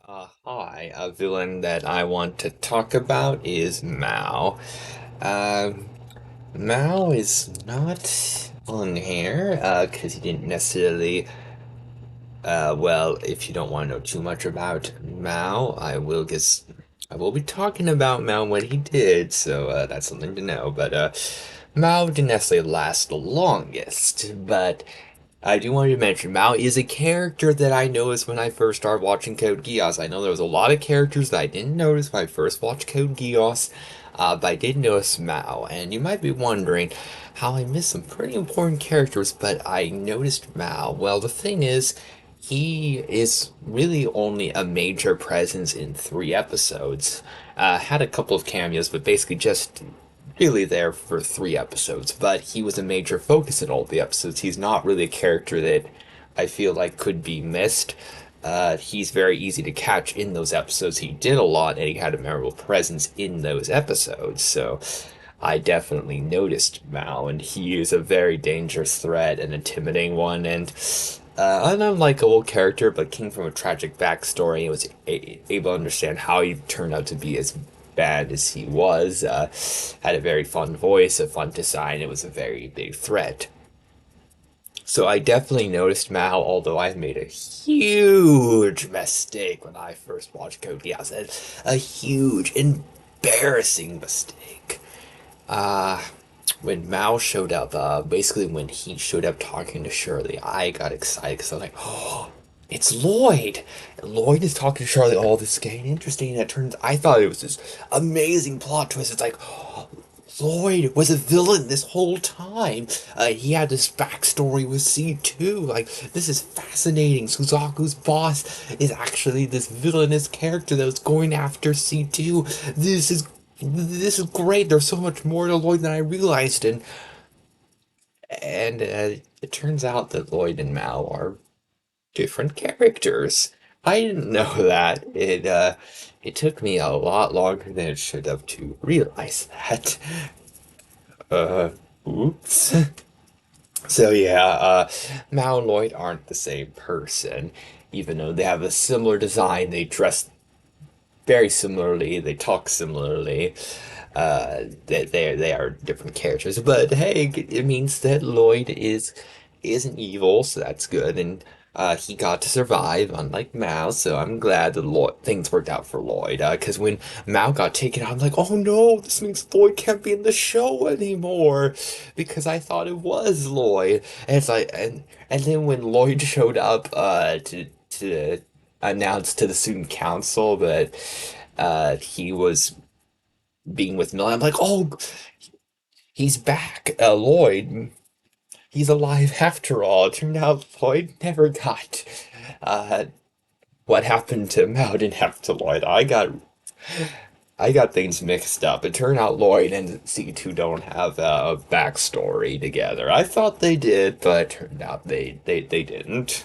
Hi. A villain that I want to talk about is Mao. Um, Mao is not on here, because he didn't necessarily. Well, if you don't want to know too much about Mao, I will be talking about Mao and what he did, so that's something to know. But Mao didn't necessarily last the longest, but I do want to mention Mao is a character that I noticed when I first started watching Code Geass. I know there was a lot of characters that I didn't notice when I first watched Code Geass, but I did notice Mao. And you might be wondering how I missed some pretty important characters, but I noticed Mao. Well, the thing is, he is really only a major presence in 3 episodes. Had a couple of cameos, but basically just really there for 3 episodes, but he was a major focus in all the episodes. He's not really a character that I feel like could be missed. He's very easy to catch in those episodes. He did a lot, and he had a memorable presence in those episodes. So I definitely noticed Mao, and he is a very dangerous threat, an intimidating one, and an unlikable character, but came from a tragic backstory and was able to understand how he turned out to be as bad as he was. Had a very fun voice, a fun design. It was a very big threat. So I definitely noticed Mao, although I made a huge mistake when I first watched Code Geass. A huge, embarrassing mistake. Uh, when Mao showed up, basically when he showed up talking to Shirley, I got excited because I was like, oh, it's Lloyd. Lloyd is talking to Shirley. Oh, this is getting interesting. And it turns, I thought it was this amazing plot twist. It's like, oh, Lloyd was a villain this whole time. He had this backstory with C2. Like, this is fascinating. Suzaku's boss is actually this villainous character that was going after C2. This is great. There's so much more to Lloyd than I realized, and it turns out that Lloyd and Mal are different characters. I didn't know that. It took me a lot longer than it should have to realize that. Uh, Oops. So yeah, Mal and Lloyd aren't the same person, even though they have a similar design. They dress very similarly. They talk similarly. They are different characters, but hey, it means that Lloyd isn't evil, so that's good, and he got to survive, unlike Mao. So I'm glad that things worked out for Lloyd. Because when Mao got taken out, I'm like, oh no, this means Lloyd can't be in the show anymore, because I thought it was Lloyd, and it's like, and then when Lloyd showed up, to announced to the student council that he was being with Millie. I'm like, oh, he's back. Lloyd, he's alive after all. It turned out Lloyd never got uh, what happened to Mal didn't happen to Lloyd. I got things mixed up. It turned out Lloyd and C2 don't have a backstory together. I thought they did, but it turned out they didn't.